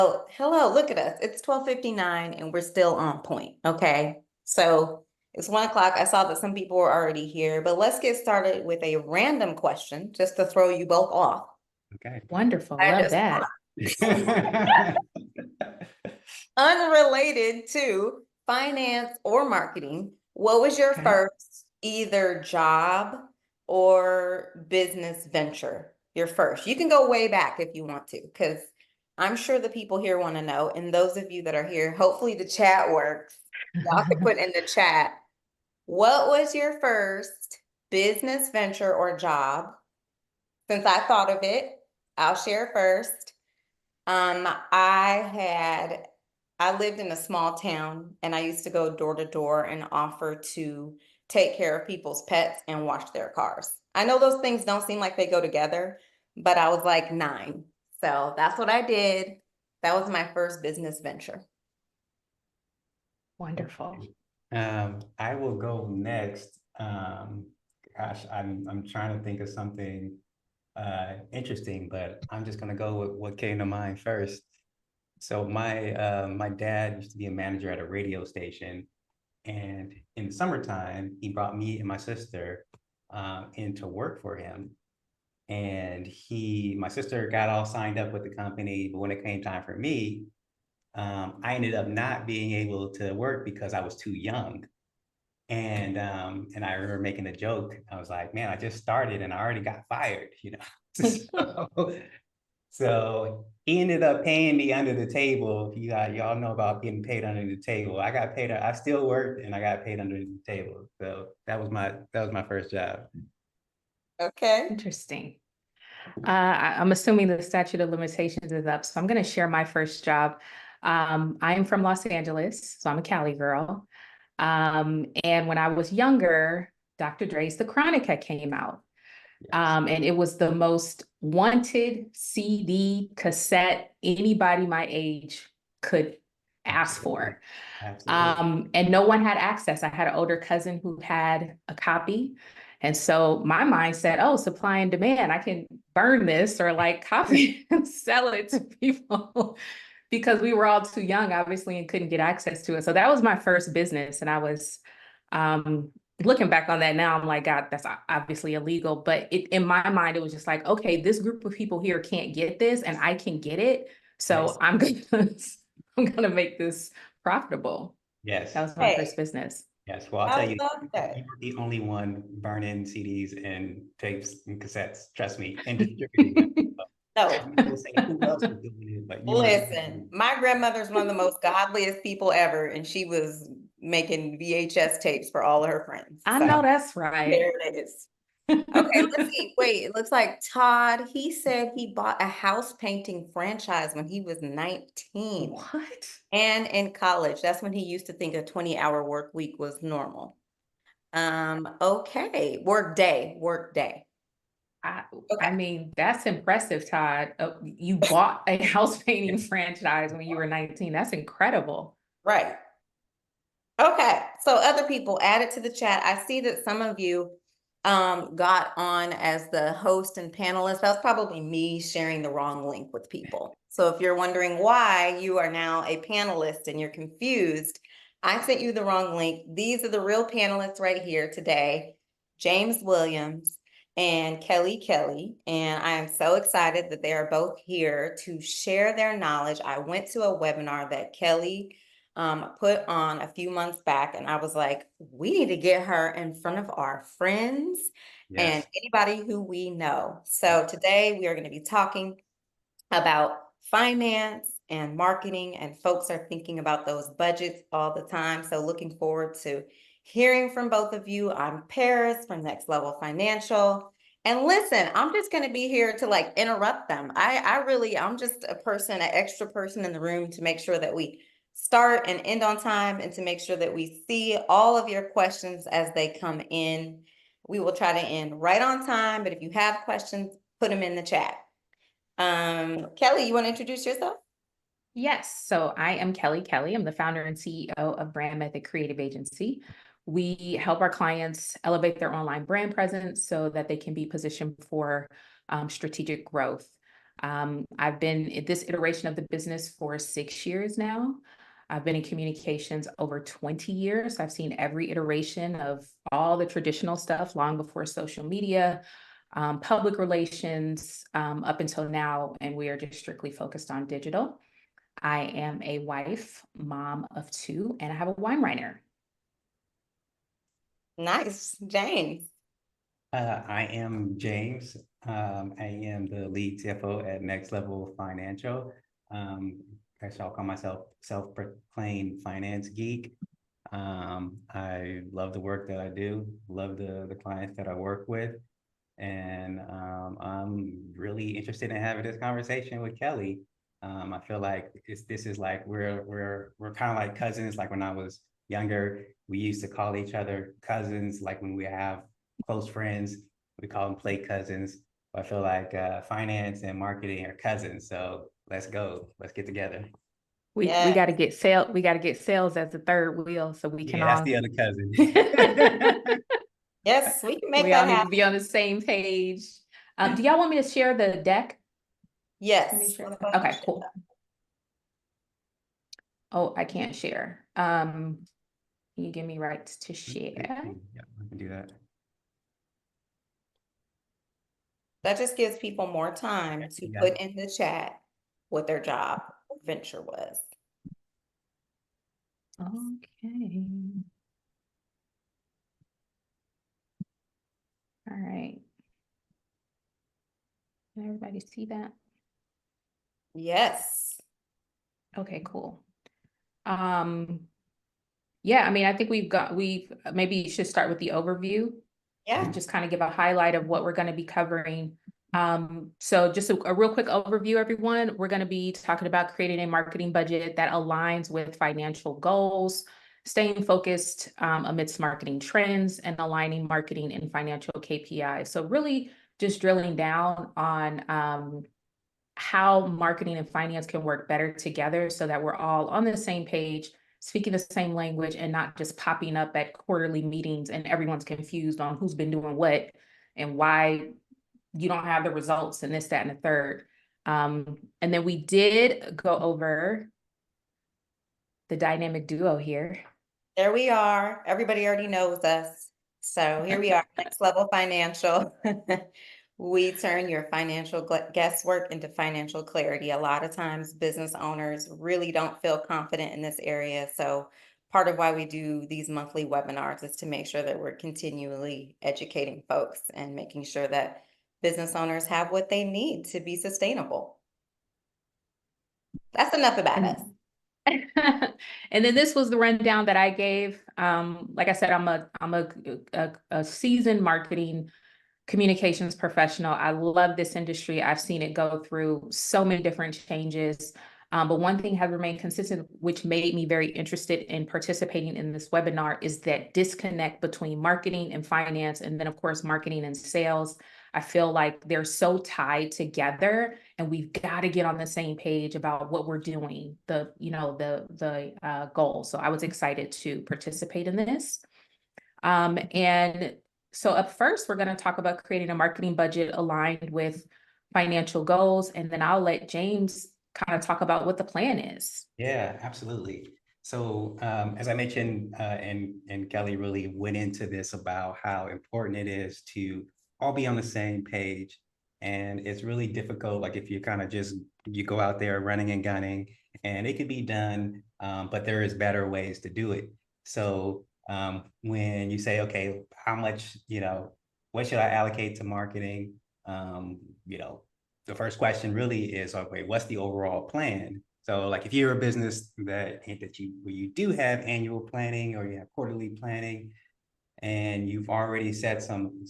Oh, hello, look at us. It's 12:59 and we're still on point. Okay. So it's 1 o'clock. I saw that some people were already here, but let's get started with a random question just to throw you both off. Okay. Wonderful. I Love just that. unrelated to finance or marketing. What was your Okay. first either job or business venture? Your first. You can go way back if you want to, because I'm sure the people here want to know. And those of you that are here, hopefully the chat works. Y'all can put in the chat. What was your first business venture or job? Since I thought of it, I'll share first. I lived in a small town and I used to go door to door and offer to take care of people's pets and wash their cars. I know those things don't seem like they go together, but I was like 9. So that's what I did. That was my first business venture. Wonderful. I will go next. Gosh, I'm trying to think of something interesting, but I'm just gonna go with what came to mind first. So my dad used to be a manager at a radio station, and in the summertime, he brought me and my sister in to work for him. And my sister got all signed up with the company, but when it came time for me, I ended up not being able to work because I was too young. And I remember making a joke. I was like, man, I just started and I already got fired, you know. So he ended up paying me under the table. Y'all know about getting paid under the table. I got paid, I still worked and I got paid under the table. So that was my first job. Okay. Interesting. I'm assuming the statute of limitations is up, so I'm going to share my first job. I am from Los Angeles, so I'm a Cali girl. And when I was younger, Dr. Dre's The Chronic had came out. And it was the most wanted CD cassette anybody my age could ask for. Absolutely. And no one had access. I had an older cousin who had a copy. And so my mind said, oh, supply and demand, I can burn this or like copy and sell it to people because we were all too young, obviously, and couldn't get access to it. So that was my first business. And I was looking back on that now, I'm like, God, that's obviously illegal. But in my mind, it was just like, okay, this group of people here can't get this and I can get it. So Yes. I'm gonna make this profitable. Yes. That was my first Hey, business. Yes. Well, I'll I tell you, love that. you were the only one burning CDs and tapes and cassettes. Trust me, and distributing them. No. Some people say who else was doing it, but you were the only Listen, one. my grandmother's one of the most godliest people ever, and she was making VHS tapes for all of her friends. I know So that's right. there it is. Okay, let's see. Wait, it looks like Todd, he said he bought a house painting franchise when he was 19 What? and in college. That's when he used to think a 20-hour work week was normal. Okay, work day, work day. I, Okay, I mean, that's impressive, Todd. You bought a house painting franchise when you were 19. That's incredible. right. Okay, so other people added to the chat. I see that some of you got on as the host and panelist. That was probably me sharing the wrong link with people. So if you're wondering why you are now a panelist and you're confused, I sent you the wrong link. These are the real panelists right here today, James Williams and Kelli Kelley. And I am so excited that they are both here to share their knowledge. I went to a webinar that Kelli put on a few months back, and I was like, we need to get her in front of our friends and Yes. anybody who we know. So today we are going to be talking about finance and marketing, and folks are thinking about those budgets all the time. So looking forward to hearing from both of you. I'm Paris from Next Level Financial. And listen, I'm just going to be here to like interrupt them. I'm just a person, an extra person in the room to make sure that we start and end on time and to make sure that we see all of your questions as they come in. We will try to end right on time, but if you have questions, put them in the chat. Kelli, you want to introduce yourself? Yes. So I am Kelli Kelley. I'm the founder and CEO of brndMethod Creative Agency. We help our clients elevate their online brand presence so that they can be positioned for strategic growth. I've been at this iteration of the business for 6 years now. I've been in communications over 20 years. I've seen every iteration of all the traditional stuff long before social media, public relations, up until now, and we are just strictly focused on digital. I am a wife, mom of 2, and I have a wine writer. Nice, James. I am James. I am the lead CFO at Next Level Financial. I shall call myself self-proclaimed finance geek. I love the work that I do, love the clients that I work with. And I'm really interested in having this conversation with Kelly. I feel like this is like we're kind of like cousins. Like when I was younger, we used to call each other cousins. Like when we have close friends, we call them play cousins. I feel like finance and marketing are cousins. So let's go. Let's get together. We Yes. got to get sales. We got to get sales as the third wheel, so we can Yeah, that's all. the other cousin. Yes, we can make We all that need to happen. be on the same page. Do y'all want me to share the deck? Yes. Let me share. Let's go ahead and Okay, share cool. that. Oh, I can't share. Can you give me rights to share? Yeah, I can do that. That just gives people more time to Yeah. put in the chat what their job venture was. Okay. All right. Can everybody see that? Yes. Okay, cool. Yeah, I mean, I think we've maybe should start with the overview. Yeah. And just kind of give a highlight of what we're going to be covering. So just a real quick overview, everyone. We're going to be talking about creating a marketing budget that aligns with financial goals, staying focused amidst marketing trends, and aligning marketing and financial KPIs. So really just drilling down on how marketing and finance can work better together so that we're all on the same page, speaking the same language, and not just popping up at quarterly meetings and everyone's confused on who's been doing what and why you don't have the results and this, that, and the third. And then we did go over the dynamic duo here. There we are. Everybody already knows us. So here we are, Next Level Financial. We turn your financial guesswork into financial clarity. A lot of times business owners really don't feel confident in this area. So part of why we do these monthly webinars is to make sure that we're continually educating folks and making sure that business owners have what they need to be sustainable. That's enough about us. And then this was the rundown that I gave. Like I said, I'm a seasoned marketing communications professional. I love this industry. I've seen it go through so many different changes. But one thing has remained consistent, which made me very interested in participating in this webinar, is that disconnect between marketing and finance, and then of course, marketing and sales. I feel like they're so tied together, and we've got to get on the same page about what we're doing, the goal. So I was excited to participate in this. And so up first, we're going to talk about creating a marketing budget aligned with financial goals, and then I'll let James kind of talk about what the plan is. Yeah, absolutely. So as I mentioned, and Kelly really went into this about how important it is to all be on the same page. And it's really difficult, like if you kind of just, you go out there running and gunning, and it could be done, but there is better ways to do it. So when you say, okay, how much, what should I allocate to marketing? The first question really is, okay, what's the overall plan? So like if you're a business where you do have annual planning or you have quarterly planning, and you've already set some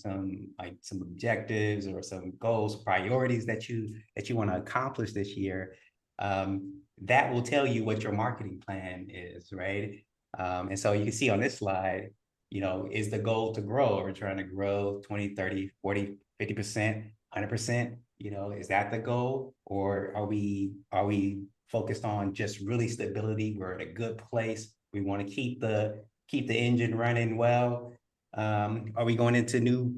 objectives or some goals, priorities that you want to accomplish this year, that will tell you what your marketing plan is, right? And so you can see on this slide, is the goal to grow? Are we trying to grow 20, 30, 40, 50%, 100%? Is that the goal? Or are we focused on just really stability? We're in a good place. We want to keep the engine running well. Are we going into new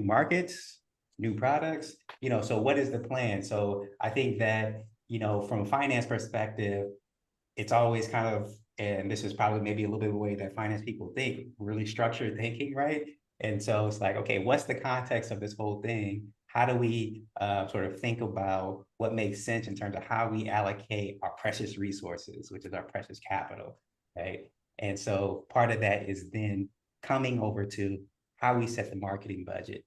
markets? new products, so what is the plan? So I think that, from a finance perspective, it's always kind of, and this is probably maybe a little bit of the way that finance people think, really structured thinking, right? And so it's like, okay, what's the context of this whole thing? How do we sort of think about what makes sense in terms of how we allocate our precious resources, which is our precious capital, right? And so part of that is then coming over to how we set the marketing budget.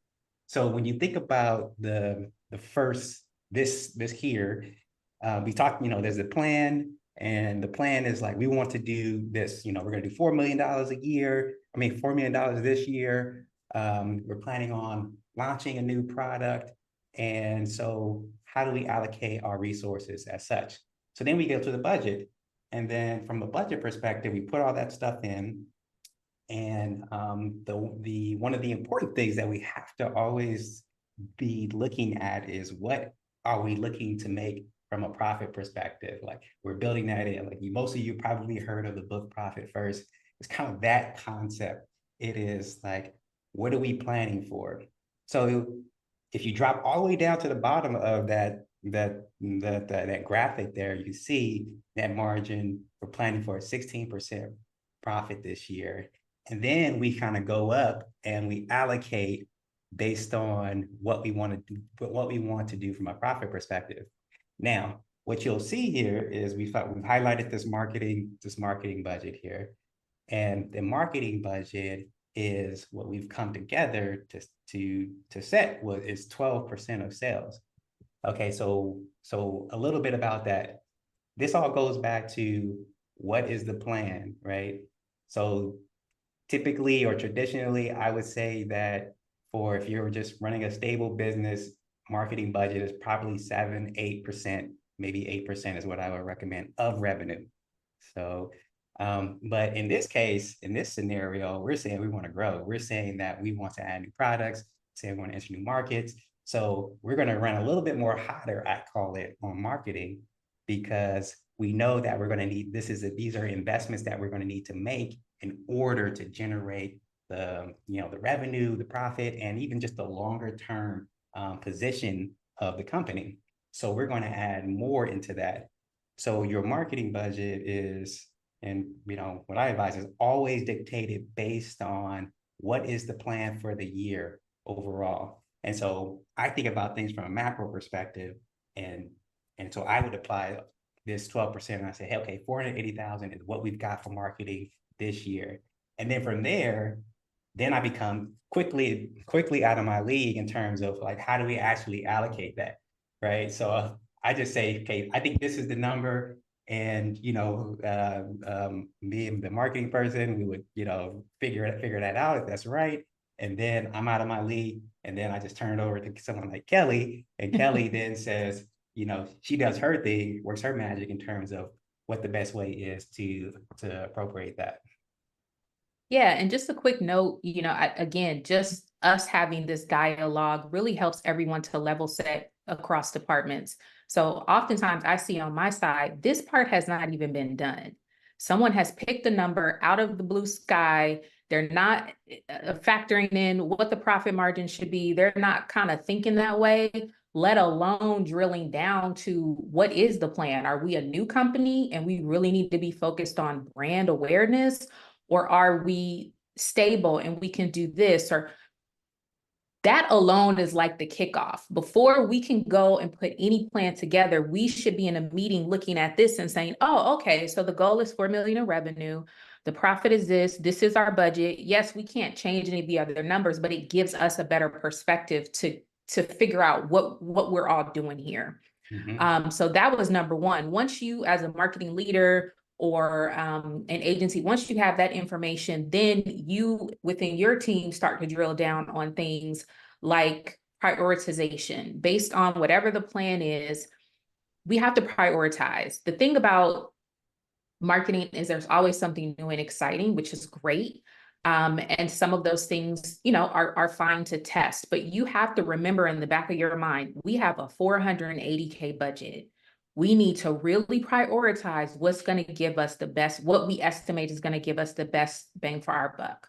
So when you think about the first, this here, we talked, there's a plan, and the plan is like, we want to do this, we're going to do $4 million a year. $4 million this year. We're planning on launching a new product. And so how do we allocate our resources as such? So then we go to the budget. And then from a budget perspective, we put all that stuff in. And the one of the important things that we have to always be looking at is, what are we looking to make from a profit perspective? Like, we're building that in. Like, most of you probably heard of the book Profit First. It's kind of that concept. It is like, what are we planning for? So if you drop all the way down to the bottom of that graphic there, you see that margin. We're planning for a 16% profit this year. And then we kind of go up and we allocate based on what we want to do from a profit perspective. Now, what you'll see here is we've highlighted this marketing budget here. And the marketing budget is what we've come together to set is 12% of sales. Okay, so a little bit about that. This all goes back to, what is the plan, right? So typically or traditionally, I would say that if you're just running a stable business, marketing budget is probably 7-8%, maybe 8% is what I would recommend of revenue. So, but in this case, in this scenario, we're saying we want to grow. We're saying that we want to add new products, saying we want to enter new markets. So we're going to run a little bit more hotter, I call it, on marketing, because we know that we're going to need, these are investments that we're going to need to make in order to generate the revenue, the profit, and even just the longer term position of the company. So we're going to add more into that. So your marketing budget is, and what I advise is always dictated based on what is the plan for the year overall. And so I think about things from a macro perspective, and so I would apply this 12%, and I say, hey, okay, 480,000 is what we've got for marketing this year. And then from there, then I become quickly out of my league in terms of like, how do we actually allocate that, right? So I just say, okay, I think this is the number, and me and the marketing person, we would figure that out if that's right. And then I'm out of my league, and then I just turn it over to someone like Kelly, and Kelly then says, she does her thing, works her magic in terms of what the best way is to appropriate that. Yeah, and just a quick note, again, just us having this dialogue really helps everyone to level set across departments. So oftentimes I see on my side, this part has not even been done. Someone has picked a number out of the blue sky. They're not factoring in what the profit margin should be. They're not kind of thinking that way, let alone drilling down to, what is the plan? Are we a new company and we really need to be focused on brand awareness? Or are we stable and we can do this? Or that alone is like the kickoff. Before we can go and put any plan together, we should be in a meeting looking at this and saying, oh, okay, so the goal is 4 million in revenue. The profit is this is our budget. Yes, we can't change any of the other numbers, but it gives us a better perspective to figure out what we're all doing here. Mm-hmm. So that was number one. Once you, as a marketing leader or an agency, once you have that information, then you within your team start to drill down on things like prioritization. Based on whatever the plan is, we have to prioritize. The thing about marketing is there's always something new and exciting, which is great. And some of those things, are fine to test, but you have to remember in the back of your mind, we have a 480K budget. We need to really prioritize what's going to give us the best, what we estimate is going to give us the best bang for our buck,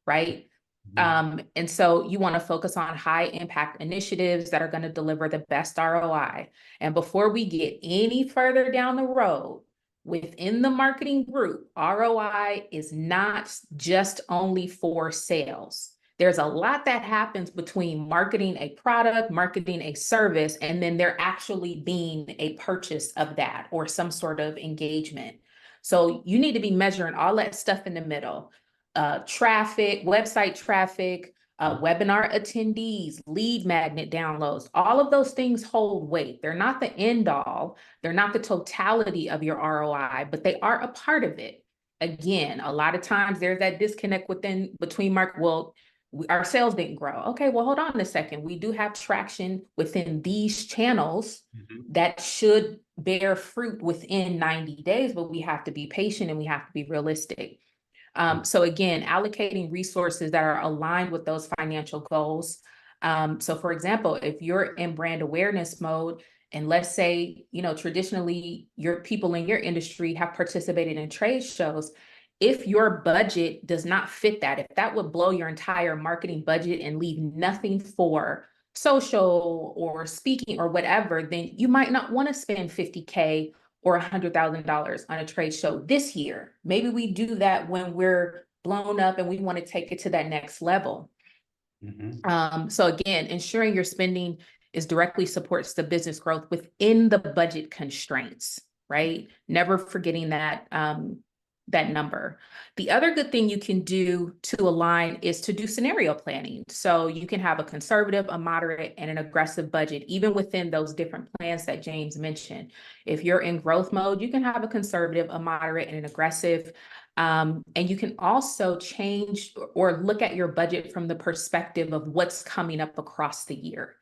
right? And so you want to focus on high impact initiatives that are going to deliver the best ROI. And before we get any further down the road, within the marketing group, ROI is not just only for sales. There's a lot that happens between marketing a product, marketing a service, and then there actually being a purchase of that or some sort of engagement. So you need to be measuring all that stuff in the middle. Traffic, website traffic, webinar attendees, lead magnet downloads, all of those things hold weight. They're not the end all. They're not the totality of your ROI, but they are a part of it. Again, a lot of times there's that disconnect between our sales didn't grow. Okay, well, hold on a second. We do have traction within these channels that should bear fruit within 90 days, but we have to be patient and we have to be realistic. So again, allocating resources that are aligned with those financial goals. So for example, if you're in brand awareness mode, and let's say, traditionally your people in your industry have participated in trade shows, if your budget does not fit that, if that would blow your entire marketing budget and leave nothing for social or speaking or whatever, then you might not want to spend $50K or $100,000 on a trade show this year. Maybe we do that when we're blown up and we want to take it to that next level. So again, ensuring your spending is directly supports the business growth within the budget constraints, right? Never forgetting that that number. The other good thing you can do to align is to do scenario planning. So you can have a conservative, a moderate, and an aggressive budget, even within those different plans that James mentioned. If you're in growth mode, you can have a conservative, a moderate, and an aggressive. And you can also change or look at your budget from the perspective of what's coming up across the year.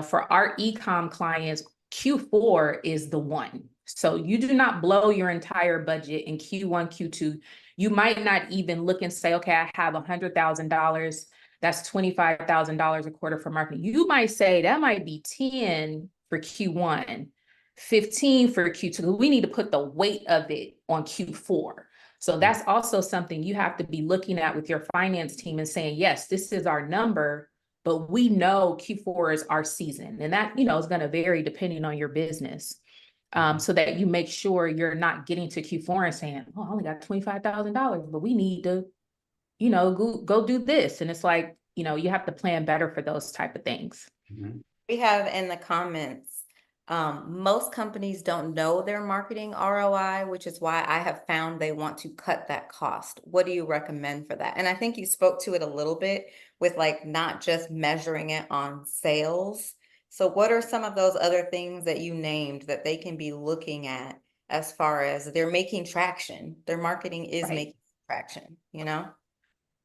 For our e-com clients, Q4 is the one. So you do not blow your entire budget in Q1, Q2. You might not even look and say, okay, I have $100,000. That's $25,000 a quarter for marketing. You might say that might be 10 for Q1, 15 for Q2. We need to put the weight of it on Q4. So that's also something you have to be looking at with your finance team and saying, yes, this is our number, but we know Q4 is our season. And that, is going to vary depending on your business. So that you make sure you're not getting to Q4 and saying, oh, I only got $25,000, but we need to, go do this. And it's like, you have to plan better for those type of things. We have in the comments, most companies don't know their marketing ROI, which is why I have found they want to cut that cost. What do you recommend for that? And I think you spoke to it a little bit with not just measuring it on sales. So what are some of those other things that you named that they can be looking at as far as they're making traction? Their marketing is making traction,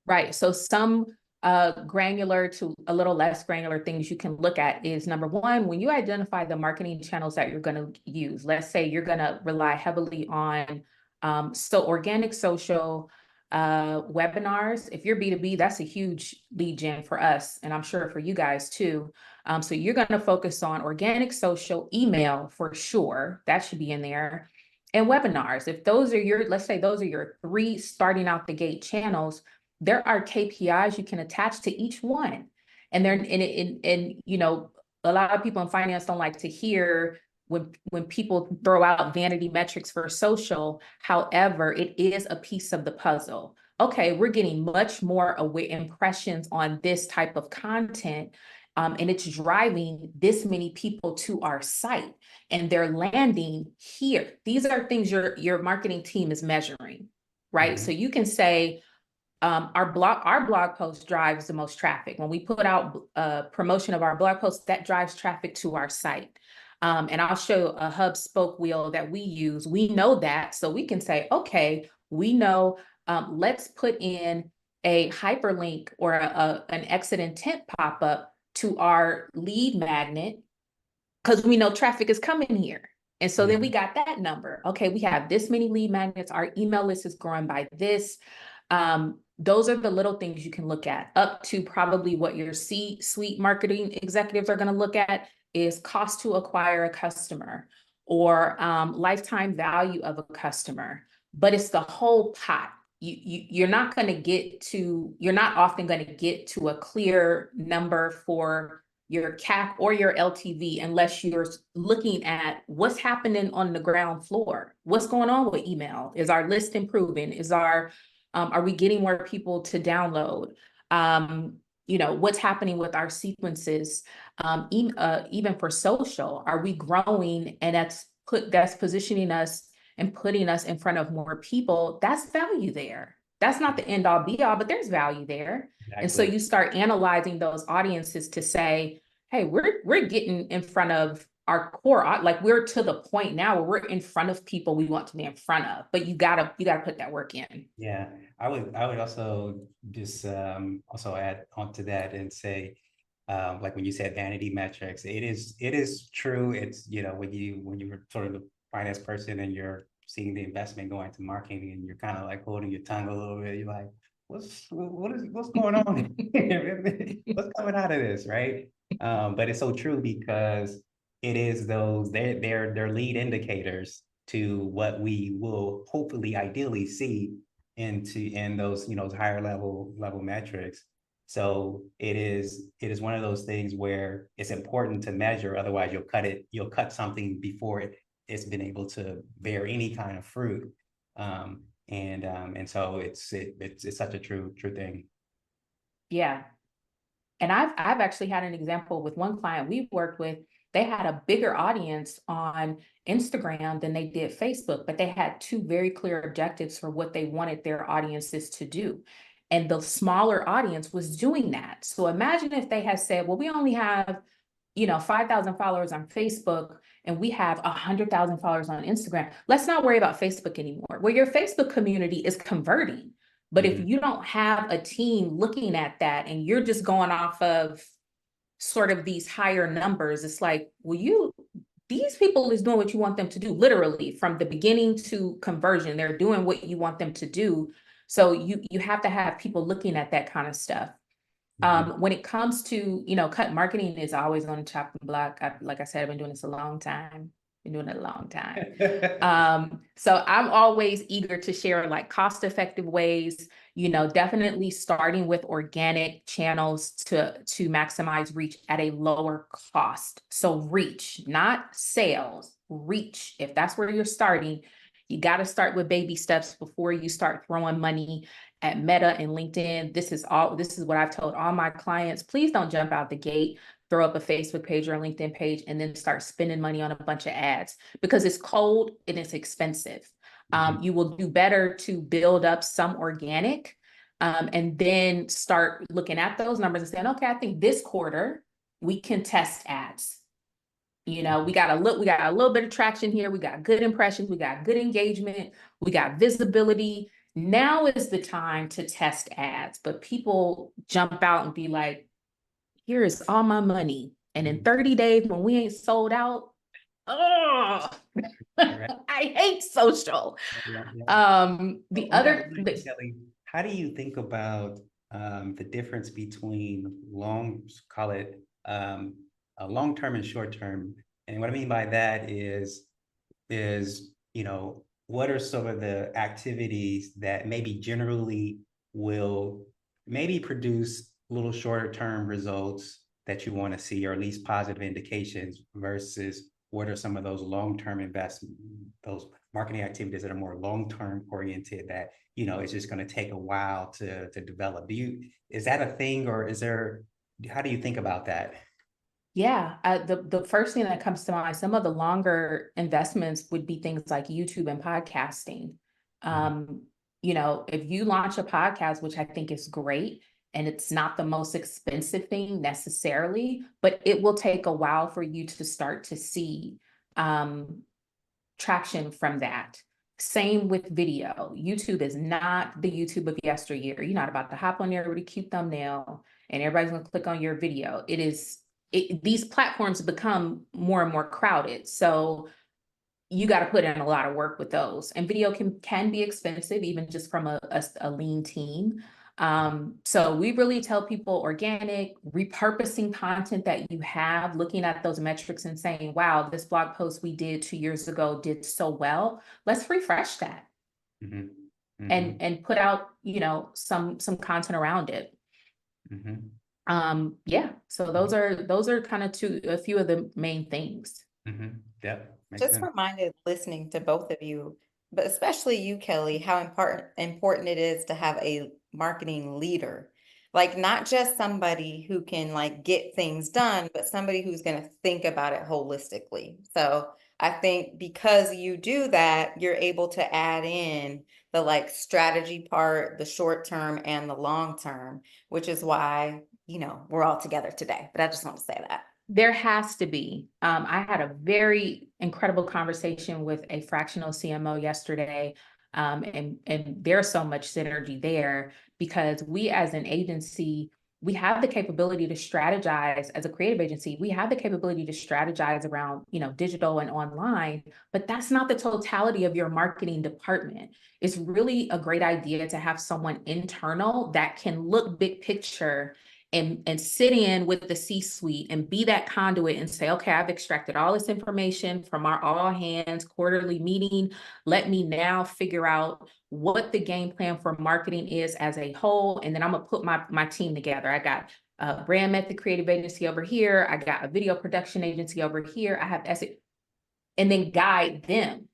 Right. So some granular to a little less granular things you can look at is number one, when you identify the marketing channels that you're going to use, let's say you're going to rely heavily on organic social webinars. If you're B2B, that's a huge lead gen for us. And I'm sure for you guys too. So you're going to focus on organic social, email for sure. That should be in there. And webinars. If those are let's say those are your 3 starting out the gate channels, there are KPIs you can attach to each one. And a lot of people in finance don't like to hear when people throw out vanity metrics for social. However, it is a piece of the puzzle. Okay, we're getting much more impressions on this type of content, and it's driving this many people to our site, and they're landing here. These are things your marketing team is measuring, right? So you can say, our blog post drives the most traffic. When we put out promotion of our blog post, that drives traffic to our site. And I'll show a hub spoke wheel that we use. We know that, so we can say, okay, we know, let's put in a hyperlink or an exit intent pop-up to our lead magnet because we know traffic is coming here. And so then we got that number. Okay, we have this many lead magnets. Our email list is growing by this. Those are the little things you can look at, up to probably what your C-suite marketing executives are going to look at is cost to acquire a customer or lifetime value of a customer. But it's the whole pot. you're not going to get to, you're not often going to get to a clear number for your CAC or your LTV unless you're looking at what's happening on the ground floor. What's going on with email? Is our list improving? Are we getting more people to download? What's happening with our sequences? Even for social, are we growing? And that's positioning us and putting us in front of more people. That's value there. That's not the end all be all, but there's value there. Exactly. And so you start analyzing those audiences to say, hey, we're getting in front of our core, like we're to the point now where we're in front of people we want to be in front of, but you gotta put that work in. Yeah, I would also just also add onto that and say, like when you said vanity metrics, it is true. It's, when you're sort of the finance person and you're seeing the investment going to marketing and you're kind of like holding your tongue a little bit, you're like, what's going on? What's coming out of this, right? But it's so true because it is they're lead indicators to what we will hopefully ideally see in those higher level metrics. So it is one of those things where it's important to measure, otherwise you'll cut something before it's been able to bear any kind of fruit. And so it's such a true thing. Yeah. And I've actually had an example with one client we've worked with. They had a bigger audience on Instagram than they did Facebook, but they had two very clear objectives for what they wanted their audiences to do. And the smaller audience was doing that. So imagine if they had said, well, we only have, 5,000 followers on Facebook and we have 100,000 followers on Instagram. Let's not worry about Facebook anymore. Well, your Facebook community is converting. But if you don't have a team looking at that and you're just going off of sort of these higher numbers, it's like, well, these people is doing what you want them to do, literally from the beginning to conversion. They're doing what you want them to do. So you have to have people looking at that kind of stuff. When it comes to, cut marketing is always on the chopping block. Like I said, I've been doing this a long time. So I'm always eager to share like cost-effective ways, definitely starting with organic channels to maximize reach at a lower cost. So reach, not sales, reach. If that's where you're starting, you got to start with baby steps before you start throwing money at Meta and LinkedIn. This is what I've told all my clients. Please don't jump out the gate, throw up a Facebook page or a LinkedIn page, and then start spending money on a bunch of ads because it's cold and it's expensive. You will do better to build up some organic and then start looking at those numbers and saying, okay, I think this quarter we can test ads. We got a little bit of traction here. We got good impressions. We got good engagement. We got visibility. Now is the time to test ads, but people jump out and be like, here is all my money. And in 30 days, when we ain't sold out, oh, right. I hate social. Kelly, how do you think about the difference between long-term and short-term? And what I mean by that is, what are some of the activities that maybe generally will maybe produce a little shorter term results that you want to see, or at least positive indications, versus what are some of those long-term investment, those marketing activities that are more long-term oriented that, it's just going to take a while to develop? Is that a thing, or how do you think about that? Yeah, the first thing that comes to mind, some of the longer investments would be things like YouTube and podcasting. If you launch a podcast, which I think is great, and it's not the most expensive thing necessarily, but it will take a while for you to start to see traction from that. Same with video. YouTube is not the YouTube of yesteryear. You're not about to hop on there with a cute thumbnail and everybody's going to click on your video. These platforms become more and more crowded. So you got to put in a lot of work with those. And video can be expensive, even just from a lean team. So we really tell people organic, repurposing content that you have, looking at those metrics and saying, wow, this blog post we did 2 years ago did so well. Let's refresh that. and put out, some content around it. Yeah, so those are kind of a few of the main things. Yep. Makes Just sense. reminded listening to both of you, but especially you, Kelly, how important it is to have a marketing leader. Like not just somebody who can like get things done, but somebody who's going to think about it holistically. So I think because you do that, you're able to add in the like strategy part, the short term and the long term, which is why, we're all together today. But I just want to say that. There has to be. I had a very incredible conversation with a fractional CMO yesterday. And there's so much synergy there because we as an agency, we have the capability to strategize as a creative agency. We have the capability to strategize around, digital and online, but that's not the totality of your marketing department. It's really a great idea to have someone internal that can look big picture and sit in with the C-suite and be that conduit and say, okay, I've extracted all this information from our all hands quarterly meeting. Let me now figure out what the game plan for marketing is as a whole. And then I'm gonna put my team together. I got a brndMethod creative agency over here. I got a video production agency over here. I have and then guide them.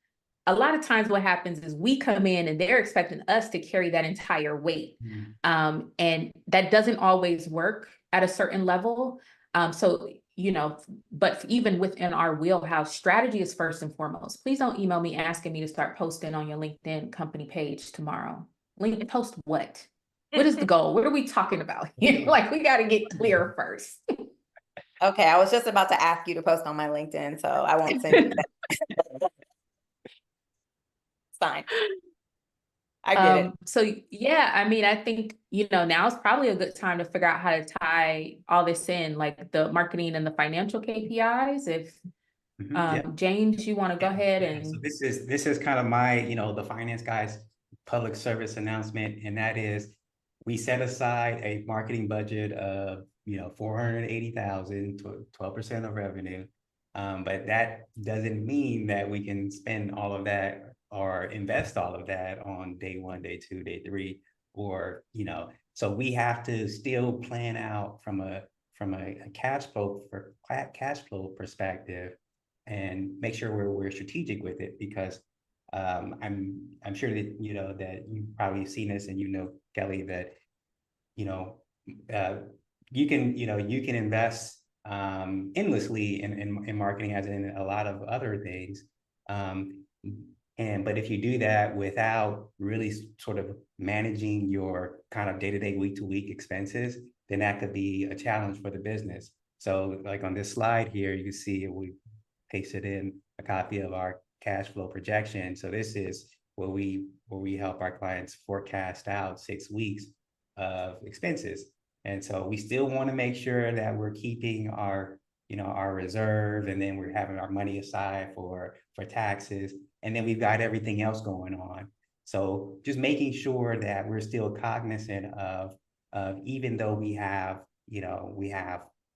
A lot of times what happens is we come in and they're expecting us to carry that entire weight. And that doesn't always work at a certain level. So, but even within our wheelhouse, strategy is first and foremost. Please don't email me asking me to start posting on your LinkedIn company page tomorrow. Post what? What is the goal? What are we talking about here? Like, we got to get clear first. Okay, I was just about to ask you to post on my LinkedIn, so I won't send you that. Fine. I get it. So yeah, I mean, I think, now is probably a good time to figure out how to tie all this in, like the marketing and the financial KPIs. If James, you want to go ahead and so this is kind of my, the finance guy's public service announcement, and that is we set aside a marketing budget of 480,000 to 12% of revenue. But that doesn't mean that we can spend all of that or invest all of that on day 1, day 2, day 3, or so we have to still plan out from a cash flow perspective and make sure we're strategic with it, because I'm sure that that you've probably seen this, and Kelly, that you can invest endlessly in marketing, as in a lot of other things. But if you do that without really sort of managing your kind of day-to-day, week-to-week expenses, then that could be a challenge for the business. So like on this slide here, you can see we pasted in a copy of our cash flow projection. So this is where we help our clients forecast out 6 weeks of expenses. And so we still want to make sure that we're keeping our reserve, and then we're having our money aside for taxes, and then we've got everything else going on. So just making sure that we're still cognizant of even though we have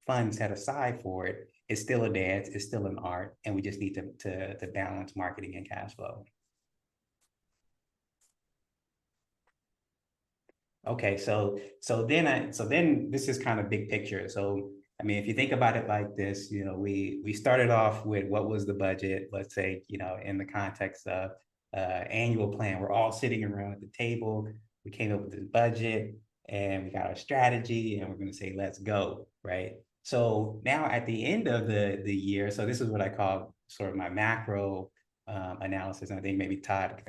funds set aside for it, it's still a dance, it's still an art, and we just need to balance marketing and cash flow. Okay, so then this is kind of big picture. So I mean, if you think about it like this, we started off with what was the budget, let's say, in the context of annual plan. We're all sitting around at the table. We came up with this budget and we got our strategy, and we're going to say, let's go, right? So now at the end of the year, so this is what I call sort of my macro analysis. And I think maybe Todd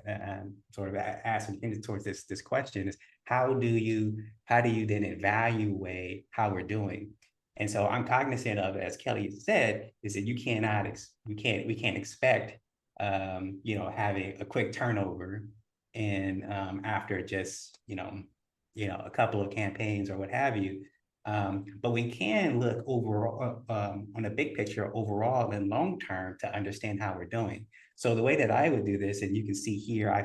sort of asked towards this question is, how do you then evaluate how we're doing? And so I'm cognizant of, as Kelly said, is that we can't expect having a quick turnover and after just a couple of campaigns or what have you. But we can look overall on a big picture overall and long term to understand how we're doing. So the way that I would do this, and you can see here, I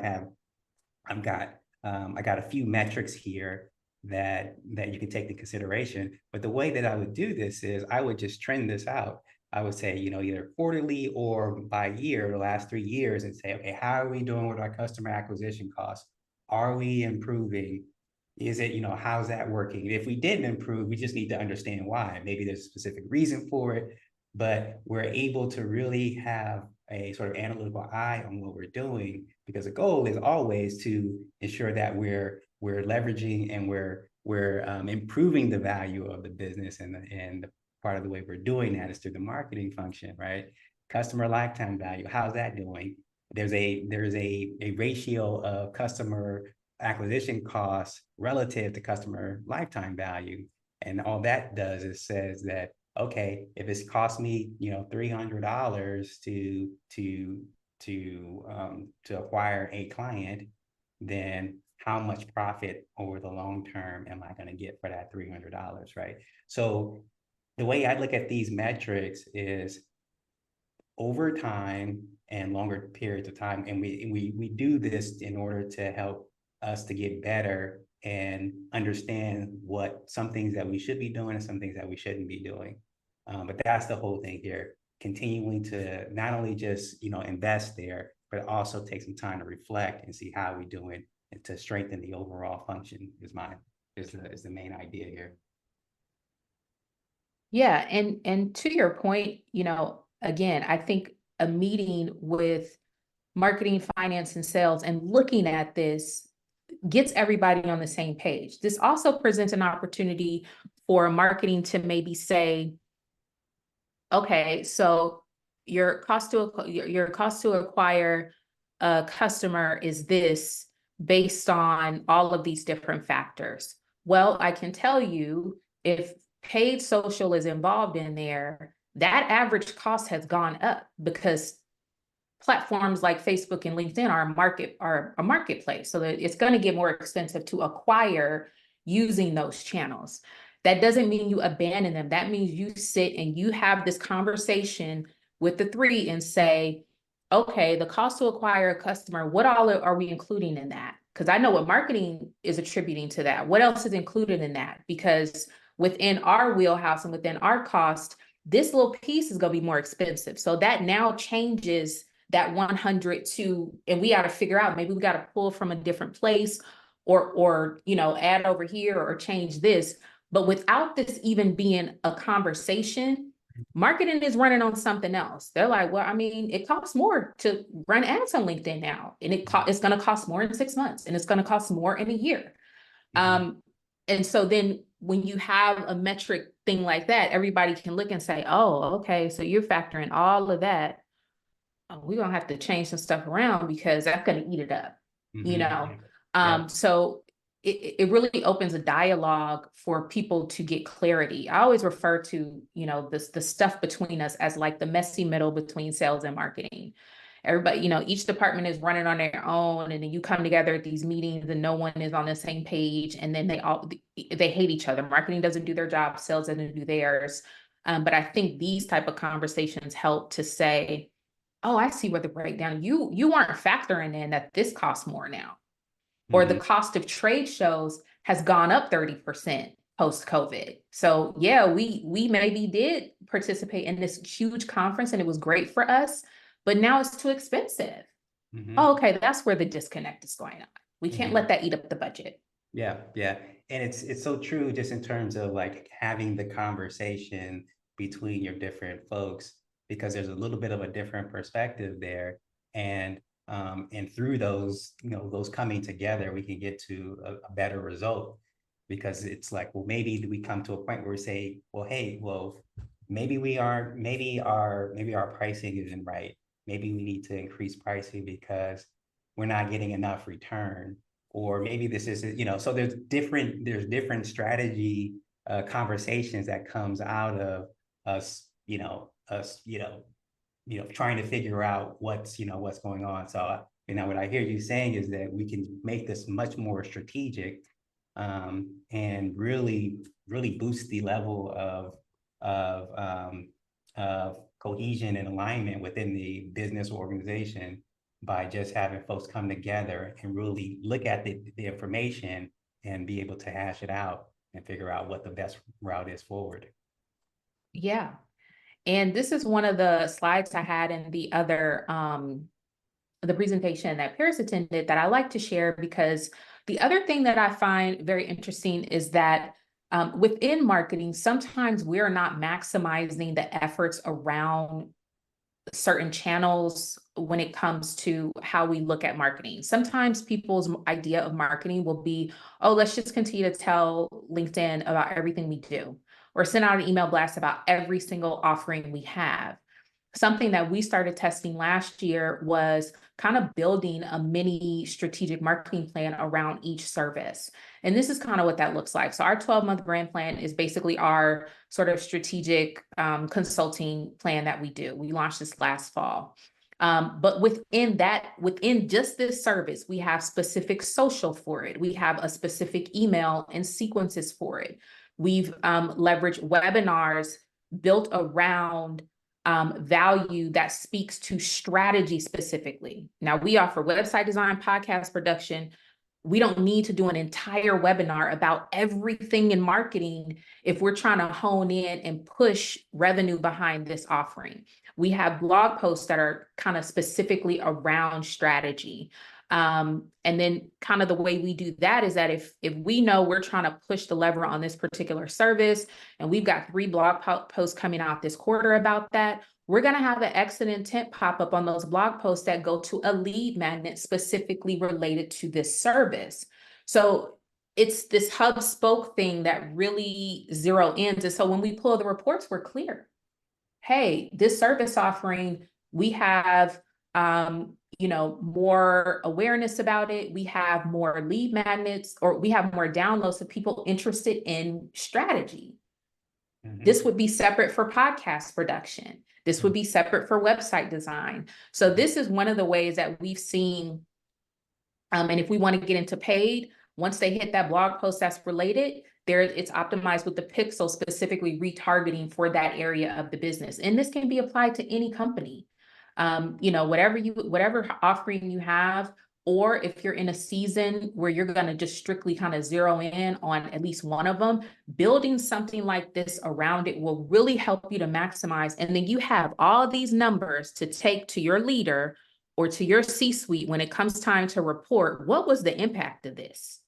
got a few metrics here that you can take into consideration. But the way that I would do this is I would just trend this out. I would say, either quarterly or by year, the last 3 years, and say, okay, how are we doing with our customer acquisition costs? are we improving? Is it, how's that working? If we didn't improve, we just need to understand why. Maybe there's a specific reason for it, but we're able to really have a sort of analytical eye on what we're doing, because the goal is always to ensure that we're leveraging and we're improving the value of the business, and the part of the way we're doing that is through the marketing function, right? Customer lifetime value, how's that doing? There's a ratio of customer acquisition costs relative to customer lifetime value. And all that does is says that, okay, if it's cost me, $300 to acquire a client, then how much profit over the long term am I going to get for that $300, right? So the way I look at these metrics is over time and longer periods of time. And we do this in order to help us to get better and understand what some things that we should be doing and some things that we shouldn't be doing. But that's the whole thing here, continuing to not only just, invest there, but also take some time to reflect and see how we're doing, and to strengthen the overall function is the main idea here. Yeah, and to your point, again, I think a meeting with marketing, finance, and sales and looking at this gets everybody on the same page. This also presents an opportunity for marketing to maybe say, okay, so your cost to acquire a customer is this based on all of these different factors. Well, I can tell you, if paid social is involved in there, that average cost has gone up because platforms like Facebook and LinkedIn are a marketplace. So that it's going to get more expensive to acquire using those channels. That doesn't mean you abandon them. That means you sit and you have this conversation with the three and say, okay, the cost to acquire a customer, what all are we including in that? Because I know what marketing is attributing to that. What else is included in that? Because within our wheelhouse and within our cost, this little piece is going to be more expensive. So that now changes that 100 to, and we got to figure out, maybe we got to pull from a different place or add over here or change this. But without this even being a conversation, marketing is running on something else. They're like, well, I mean, it costs more to run ads on LinkedIn now, and it's going to cost more in 6 months, and it's going to cost more in a year. And so then when you have a metric thing like that, everybody can look and say, oh, okay, so you're factoring all of that. Oh, we're going to have to change some stuff around because that's going to eat it up, So it really opens a dialogue for people to get clarity. I always refer to, the stuff between us as like the messy middle between sales and marketing. Everybody, each department is running on their own, and then you come together at these meetings and no one is on the same page, and then they hate each other. Marketing doesn't do their job, sales doesn't do theirs. But I think these type of conversations help to say, oh, I see where the breakdown, you weren't factoring in that this costs more now. Or the cost of trade shows has gone up 30% post-COVID. So yeah, we maybe did participate in this huge conference and it was great for us, but now it's too expensive. Oh, okay, that's where the disconnect is going on. We can't let that eat up the budget. Yeah. And it's so true, just in terms of like having the conversation between your different folks, because there's a little bit of a different perspective there. And through those, those coming together, we can get to a better result, because it's like, well, maybe we come to a point where we say, well, hey, maybe our pricing isn't right. Maybe we need to increase pricing because we're not getting enough return, or maybe this isn't, so there's different strategy conversations that comes out of us, trying to figure out what's going on. So, what I hear you saying is that we can make this much more strategic, and really boost the level of cohesion and alignment within the business organization by just having folks come together and really look at the information and be able to hash it out and figure out what the best route is forward. Yeah. And this is one of the slides I had in the other the presentation that Paris attended that I like to share, because the other thing that I find very interesting is that within marketing, sometimes we're not maximizing the efforts around certain channels when it comes to how we look at marketing. Sometimes people's idea of marketing will be, oh, let's just continue to tell LinkedIn about everything we do, or send out an email blast about every single offering we have. Something that we started testing last year was kind of building a mini strategic marketing plan around each service. And this is kind of what that looks like. So our 12-month brand plan is basically our sort of strategic consulting plan that we do. We launched this last fall. But within just this service, we have specific social for it. We have a specific email and sequences for it. We've leveraged webinars built around value that speaks to strategy specifically. Now, we offer website design, podcast production. We don't need to do an entire webinar about everything in marketing if we're trying to hone in and push revenue behind this offering. We have blog posts that are kind of specifically around strategy. And then kind of the way we do that is that if we know we're trying to push the lever on this particular service, and we've got 3 blog posts coming out this quarter about that, we're going to have an exit intent pop up on those blog posts that go to a lead magnet specifically related to this service. So it's this hub spoke thing that really zero ends. And so when we pull the reports, we're clear. Hey, this service offering, we have more awareness about it. We have more lead magnets, or we have more downloads of people interested in strategy. Mm-hmm. This would be separate for podcast production. This would be separate for website design. So this is one of the ways that we've seen, and if we want to get into paid, once they hit that blog post that's related, it's optimized with the pixel specifically retargeting for that area of the business. And this can be applied to any company. Whatever offering you have, or if you're in a season where you're going to just strictly kind of zero in on at least one of them, building something like this around it will really help you to maximize. And then you have all these numbers to take to your leader or to your C-suite when it comes time to report, what was the impact of this?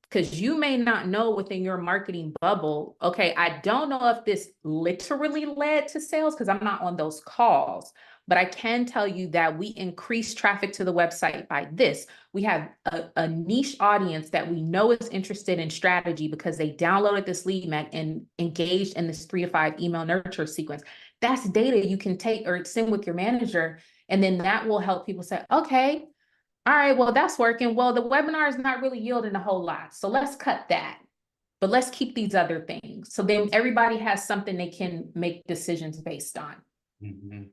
Because you may not know within your marketing bubble, okay, I don't know if this literally led to sales because I'm not on those calls. But I can tell you that we increased traffic to the website by this. We have a niche audience that we know is interested in strategy because they downloaded this lead magnet and engaged in this 3 to 5 email nurture sequence. That's data you can take or send with your manager. And then that will help people say, okay, all right, well, that's working. Well, the webinar is not really yielding a whole lot. So let's cut that. But let's keep these other things. So then everybody has something they can make decisions based on. Mm-hmm.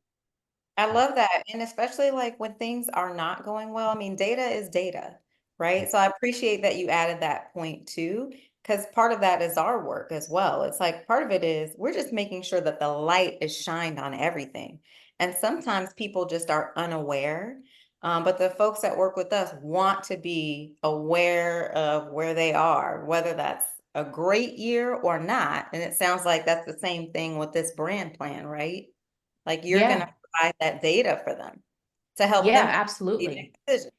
I love that. And especially like when things are not going well, I mean, data is data, right? So I appreciate that you added that point too, because part of that is our work as well. It's like part of it is we're just making sure that the light is shined on everything. And sometimes people just are unaware. But the folks that work with us want to be aware of where they are, whether that's a great year or not. And it sounds like that's the same thing with this brand plan, right? Like you're going to provide that data for them to help them absolutely make decisions.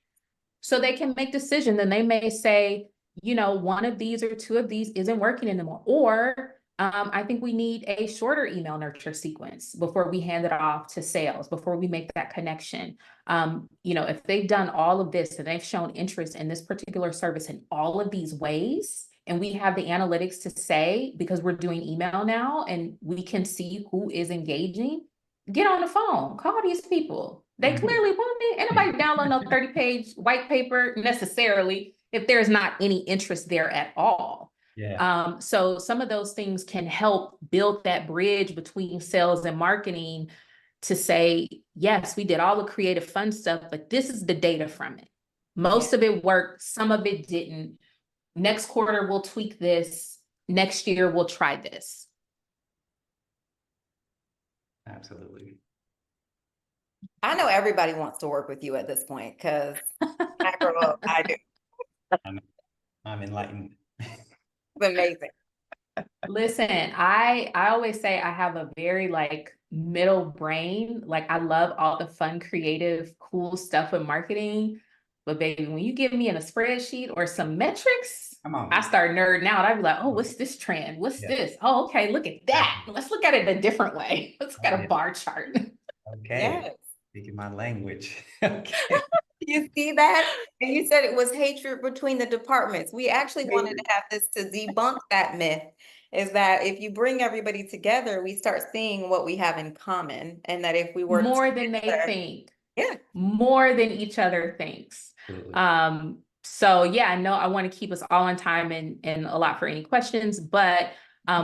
So they can make decisions, and they may say, one of these or 2 of these isn't working anymore. Or I think we need a shorter email nurture sequence before we hand it off to sales, before we make that connection. If they've done all of this and they've shown interest in this particular service in all of these ways, and we have the analytics to say, because we're doing email now and we can see who is engaging, get on the phone, call these people. They clearly want it. Anybody download no 30-page white paper necessarily if there's not any interest there at all. Yeah. So some of those things can help build that bridge between sales and marketing to say, yes, we did all the creative fun stuff, but this is the data from it. Most of it worked, some of it didn't. Next quarter, we'll tweak this. Next year, we'll try this. Absolutely. I know everybody wants to work with you at this point because I do. I'm enlightened. It's amazing. Listen, I always say I have a very like middle brain. Like I love all the fun, creative, cool stuff with marketing. But baby, when you give me in a spreadsheet or some metrics, Come on. I start nerding out. I'd be like, oh, what's this trend? What's Yeah. this? Oh, okay, look at that. Exactly. Let's look at it a different way. Let's get a Yeah. bar chart. Okay. Yes. Speaking my language. Okay. You see that? And you said it was hatred between the departments. We actually wanted to have this to debunk that myth, is that if you bring everybody together, we start seeing what we have in common, and that if we work More than they together, think. yeah, More than each other thinks. Absolutely. So yeah, I know I want to keep us all on time and a lot for any questions, but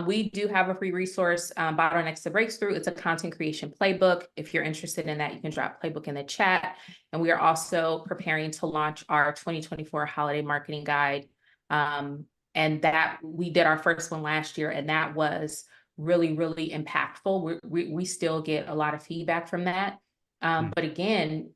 we do have a free resource, Bottlenecks to Breakthrough. It's a content creation playbook. If you're interested in that, you can drop playbook in the chat. And we are also preparing to launch our 2024 holiday marketing guide. And that we did our first one last year, and that was really, really impactful. We still get a lot of feedback from that. But again,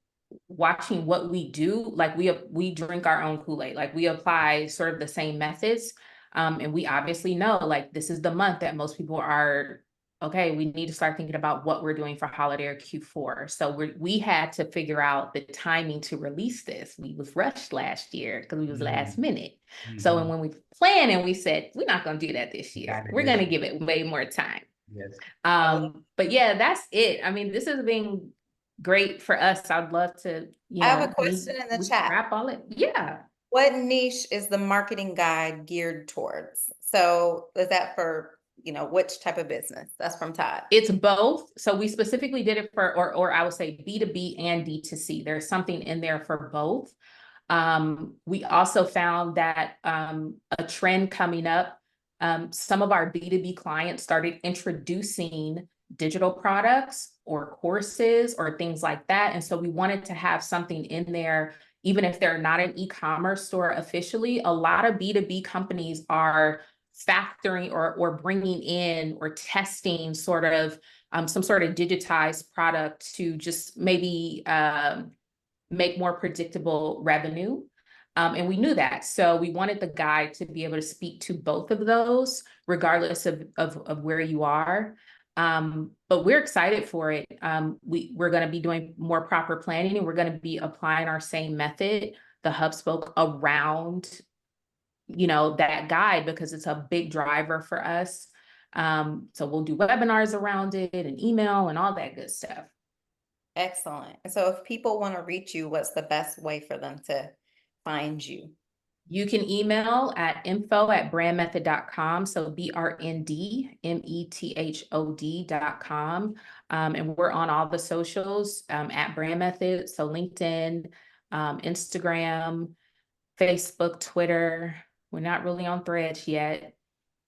watching what we do, like we drink our own Kool-Aid, like we apply sort of the same methods. And we obviously know like this is the month that most people are, okay, we need to start thinking about what we're doing for holiday or Q4. So we had to figure out the timing to release this. We was rushed last year because we was last minute. So when we planned and we said, we're not going to do that this year. We're going to give it way more time. Yes. But yeah, that's it. I mean, this has been great for us. I'd love to, I have a question in the chat. Wrap all it. Yeah. What niche is the marketing guide geared towards? So is that for, which type of business? That's from Todd. It's both. So we specifically did it for, or I would say B2B and D2C. There's something in there for both. We also found that a trend coming up, some of our B2B clients started introducing digital products or courses or things like that. And so we wanted to have something in there, even if they're not an e-commerce store officially. A lot of B2B companies are factoring or bringing in or testing sort of some sort of digitized product to just maybe make more predictable revenue. And we knew that. So we wanted the guide to be able to speak to both of those, regardless of where you are. But we're excited for it. We're going to be doing more proper planning, and we're going to be applying our same method, the hub spoke, around, that guide, because it's a big driver for us. So we'll do webinars around it and email and all that good stuff. Excellent. And so if people want to reach you, what's the best way for them to find you? You can email at info@brndmethod.com. So brndmethod.com. And we're on all the socials at brndMethod. So LinkedIn, Instagram, Facebook, Twitter. We're not really on Threads yet.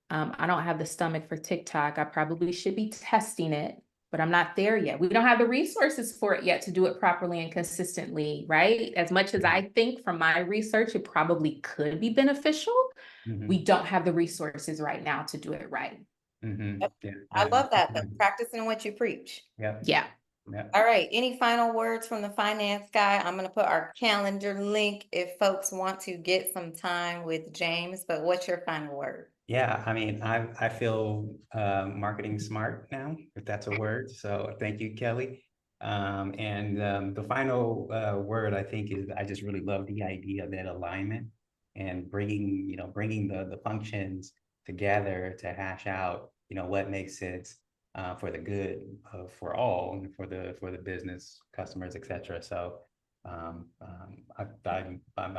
I don't have the stomach for TikTok. I probably should be testing it, but I'm not there yet. We don't have the resources for it yet to do it properly and consistently, right? As much as I think from my research, it probably could be beneficial. We don't have the resources right now to do it right. Yeah, I love that. The practicing what you preach. Yeah. All right. Any final words from the finance guy? I'm going to put our calendar link if folks want to get some time with James, but what's your final word? Yeah, I mean, I feel marketing smart now, if that's a word. So thank you, Kelly. And the final word, I think, is I just really love the idea of that alignment and bringing the functions together to hash out, what makes sense for the good for all, and for the business, customers, etc. So I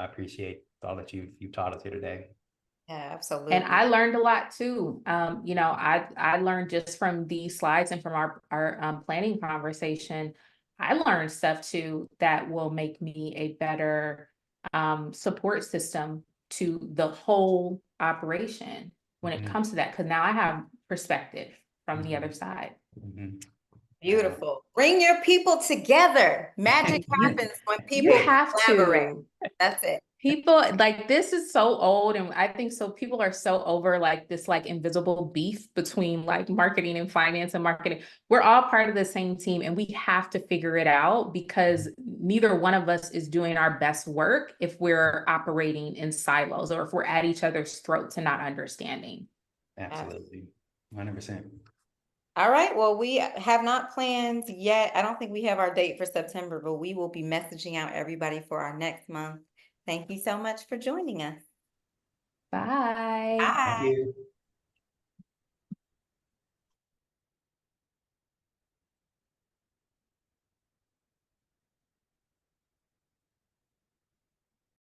appreciate all that you've taught us here today. Yeah, absolutely. And I learned a lot too. I learned just from these slides and from our planning conversation. I learned stuff too that will make me a better support system to the whole operation when it comes to that. Because now I have perspective from the other side. Beautiful. Bring your people together. Magic happens when people collaborate. That's it. People like this is so old, and I think so people are so over like this like invisible beef between like marketing and finance and marketing. We're all part of the same team, and we have to figure it out, because neither one of us is doing our best work if we're operating in silos or if we're at each other's throats and not understanding. Absolutely. 100%. All right. Well, we have not planned yet. I don't think we have our date for September, but we will be messaging out everybody for our next month. Thank you so much for joining us. Bye. Thank Bye. you.